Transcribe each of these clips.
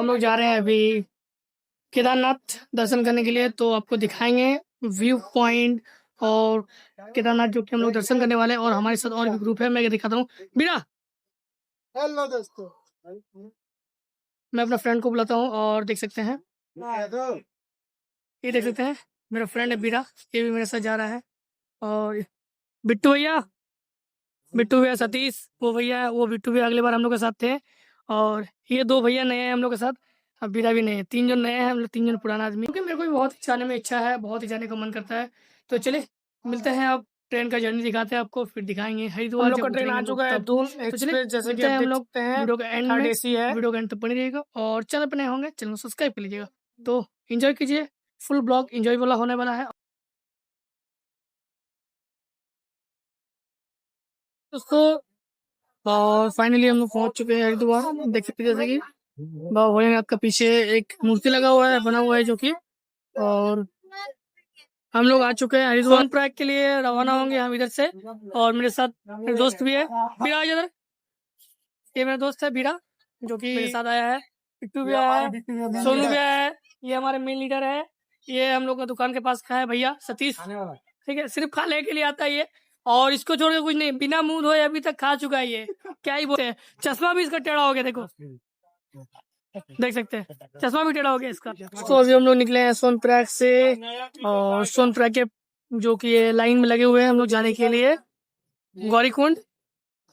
हम लोग जा रहे हैं अभी केदारनाथ दर्शन करने के लिए, तो आपको दिखाएंगे व्यू पॉइंट और केदारनाथ जो कि हम लोग दर्शन करने वाले हैं। और हमारे साथ और भी ग्रुप है, मैं दिखाता हूँ। बीरा, हेलो दोस्तों, मैं अपना फ्रेंड को बुलाता हूँ और देख सकते हैं, ये देख सकते हैं मेरा फ्रेंड है बीरा, ये भी मेरे साथ जा रहा है। और बिट्टू भैया सतीश, वो भैया है, वो बिट्टू भैया अगले बार हम लोग के साथ थे। और ये दो भैया नए हैं हम लोग के साथ, अब बीरा भी नए हैं। 3 जन नए हैं, हम लोग 3 जन पुराना आदमी, क्योंकि मेरे को भी बहुत जाने में इच्छा है, बहुत ही जाने का मन करता है। तो चले मिलते हैं, अब ट्रेन का जर्नी दिखाते हैं आपको, फिर दिखाएंगे हरिद्वार। हम लोग का ट्रेन आ चुका है दून एक्सप्रेस, जैसे कि हम लोग वीडियो का एंड में, वीडियो का एंड तक बने रहिएगा। और चैनल पर नए होंगे चैनल को सब्सक्राइब कर लीजिएगा। तो एंजॉय कीजिए, फुल ब्लॉग एंजॉय वाला होने वाला है दोस्तों। और फाइनली हम लोग पहुंच चुके हैं हरिद्वार। देख सकते हैं जैसे कि बाबा भोलेनाथ का पीछे एक मूर्ति लगा हुआ है, बना हुआ है जो कि, और हम लोग आ चुके हैं हरिद्वार प्रयाग के लिए, रवाना होंगे हम इधर से। और मेरे साथ मेरे दोस्त भी है, बीरा इधर, ये मेरा दोस्त है बीरा जो कि मेरे साथ आया है। पिट्टू भी आया है, सोनू भी आया है, ये हमारे मेन लीडर है। ये हम लोग का दुकान के पास का है भैया सतीश, ठीक है, सिर्फ खाने के लिए आता है ये। और इसको छोड़ के कुछ नहीं, बिना मुंह धोए अभी तक खा चुका है ये, क्या ही बोलते हैं। चश्मा भी इसका टेढ़ा हो गया, देखो देख सकते हैं, चश्मा भी टेढ़ा हो गया इसका। तो अभी हम लोग निकले हैं सोनप्रयाग से, और सोनप्रयाग के जो कि ये लाइन में लगे हुए हैं हम लोग जाने के लिए गौरीकुंड।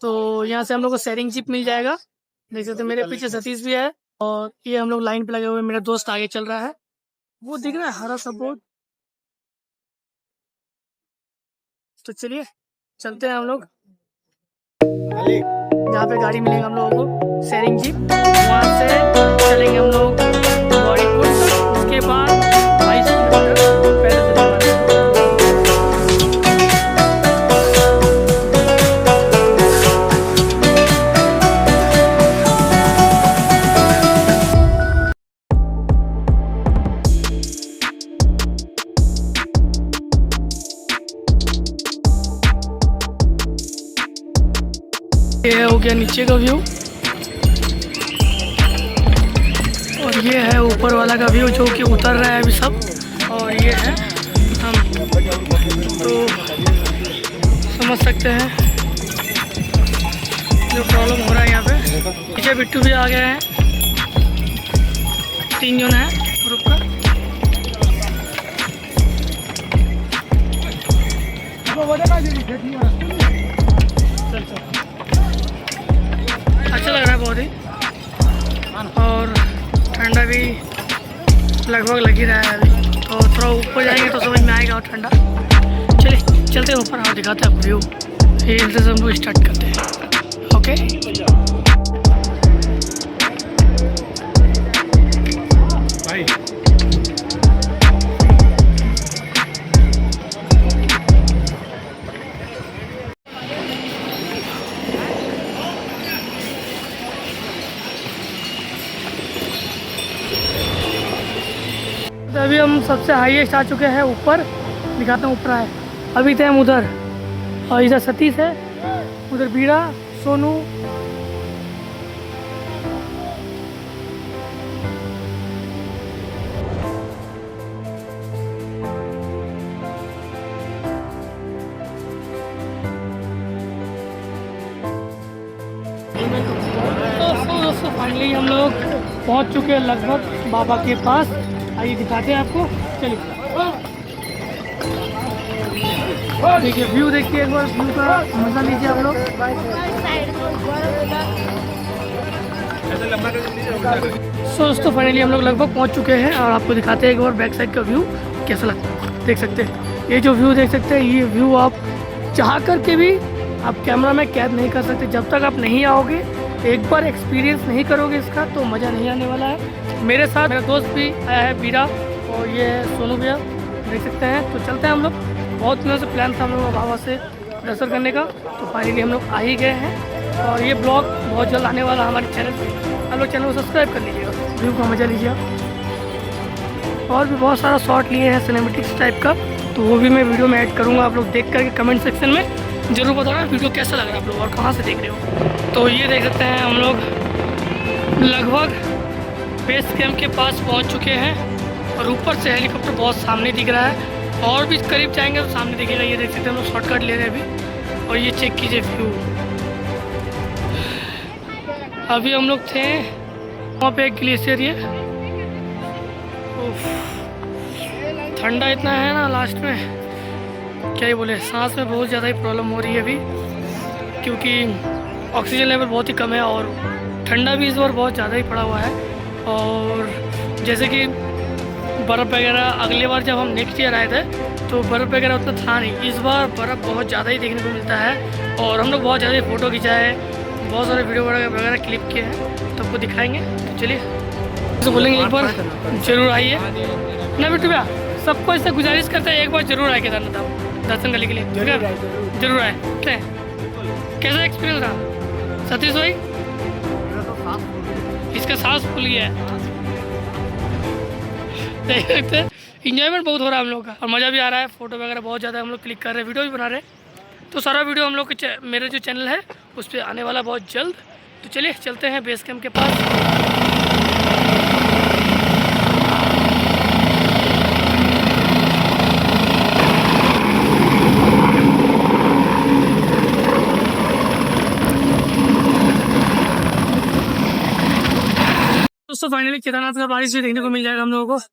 तो यहाँ से हम लोग को शेयरिंग जीप मिल जाएगा। देख सकते हैं मेरे पीछे सतीश भी है, और ये हम लोग लाइन पे लगे हुए हैं। मेरा दोस्त आगे चल रहा है, वो दिख रहा है हरा सा बोर्ड। तो चलिए चलते हैं हम लोग, जहाँ पे गाड़ी मिलेगा हम लोगों को शेयरिंग जीप, वहाँ से चलेंगे हम लोग गौरीकुंड। उसके बाद 22 किलोमीटर पैदल चलने ये हो गया नीचे का व्यू, और ये है ऊपर वाला का व्यू जो कि उतर रहा है अभी सब। और ये है हम, तो समझ सकते हैं जो प्रॉब्लम हो रहा है यहाँ पे। पीछे बिट्टू भी आ गए हैं, 3 जन है ग्रुप का। अच्छा लग रहा है बहुत ही, और ठंडा भी लगभग लग ही रहा है अभी। तो थोड़ा ऊपर जाएंगे तो समझ में आएगा और ठंडा। चलिए चलते हैं ऊपर और दिखाते हैं आपको व्यू। फिर से हम लोग स्टार्ट करते हैं, ओके भाई। तो अभी हम सबसे हाईएस्ट आ चुके हैं ऊपर, दिखाता हूँ ऊपर है। अभी थे हम उधर, और इधर सतीश है, उधर बीरा, सोनू, तो फाइनली हम लोग पहुँच चुके हैं लगभग बाबा के पास। आइए दिखाते हैं आपको, चलिए देखिए व्यू, देखिए एक बार व्यू का मजा लीजिए आप लोग। दोस्तों फाइनली हम लोग लगभग पहुंच चुके हैं, और आपको दिखाते हैं एक बार बैक साइड का व्यू कैसा लगता है। देख सकते हैं ये जो व्यू देख सकते हैं, ये व्यू आप चाह करके भी आप कैमरा में कैद नहीं कर सकते। जब तक आप नहीं आओगे, एक बार एक्सपीरियंस नहीं करोगे इसका, तो मज़ा नहीं आने वाला है। मेरे साथ मेरा दोस्त भी आया है बीरा, और ये है सोनू भैया, देख सकते हैं। तो चलते हैं हम लोग, बहुत दिनों से प्लान था हम लोग बाबा से दर्शन करने का, तो फाइनली हम लोग आ ही गए हैं। और ये ब्लॉग बहुत जल्द आने वाला हमारे चैनल पे, आप लोग चैनल को सब्सक्राइब कर लीजिएगा, व्यू का मज़ा लीजिए। और भी बहुत सारा शॉट लिए हैं सिनेमेटिक्स टाइप का, तो वो भी मैं वीडियो में ऐड करूँगा। आप लोग देख करके कमेंट सेक्शन में ज़रूर बताना वीडियो कैसा लग रहा है आप लोग, और कहाँ से देख रहे हो। तो ये देख सकते हैं हम लोग लगभग बेस कैंप के पास पहुंच चुके हैं और ऊपर से हेलीकॉप्टर बहुत सामने दिख रहा है और भी करीब जाएंगे तो सामने दिखेगा। ये देख सकते हैं हम लोग शॉर्टकट ले रहे हैं अभी। और ये चेक कीजिए व्यू। अभी हम लोग थे वहाँ पे एक ग्लेशियर। ये ठंडा इतना है ना लास्ट में, क्या ही बोले, सांस में बहुत ज़्यादा ही प्रॉब्लम हो रही है अभी, क्योंकि ऑक्सीजन लेवल बहुत ही कम है और ठंडा भी इस बार बहुत ज़्यादा ही पड़ा हुआ है। और जैसे कि बर्फ़ वगैरह अगले बार जब हम नेक्स्ट ईयर आए थे तो बर्फ़ वगैरह उतना था नहीं, इस बार बर्फ़ बहुत ज़्यादा ही देखने को मिलता है। और हम लोग बहुत ज़्यादा फ़ोटो खिंचाए, बहुत सारे वीडियो वगैरह क्लिप किए हैं, तो आपको दिखाएंगे। तो चलिए तो बोलेंगे एक बार ज़रूर आइए ना बिट्टू भैया, सबको इससे गुजारिश करते हैं एक बार ज़रूर आए केदारनाथ आप दर्शन करने के लिए, ठीक है? जरूर आए। क्या कैसा एक्सपीरियंस रहा सतीश भाई? इसका सांस फूल गया है, देख सकते हैं। इंजॉयमेंट बहुत हो रहा है हम लोग का और मज़ा भी आ रहा है। फोटो वगैरह बहुत ज़्यादा हम लोग क्लिक कर रहे हैं, वीडियो भी बना रहे हैं। तो सारा वीडियो हम लोग के मेरे जो चैनल है उस पर आने वाला बहुत जल्द। तो चलिए चलते हैं बेस कैंप के पास। दोस्तों फाइनली केदारनाथ का बारिश भी देखने को मिल जाएगा हम लोगों को।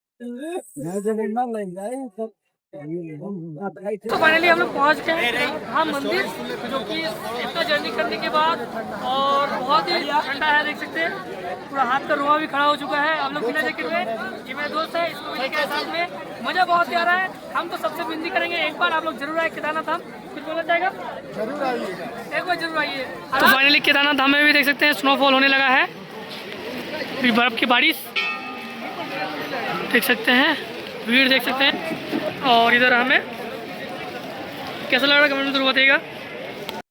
तो फाइनली हम लोग पहुंच गए हाँ मंदिर, जो कि इतना जर्नी करने के बाद और बहुत ही ठंडा है, देख सकते हैं। पूरा हाथ का रुआ भी खड़ा हो चुका है। हम लोग बिना जैकेट में, ये मेरे दोस्त है, इसको भी लेके साथ में, मजा बहुत ही आ रहा है। हम तो सबसे विनती करेंगे एक बार आप लोग जरूर आए केदारनाथ धाम। कुछ बोला जाएगा? जरूर आइए, एक बार जरूर आइए। तो फाइनली केदारनाथ धाम में भी देख सकते हैं स्नोफॉल होने लगा है, बर्फ की बारिश देख सकते हैं, भीड़ देख सकते हैं। और इधर हमें कैसा लग रहा है कमेंट में जरूर बताइएगा।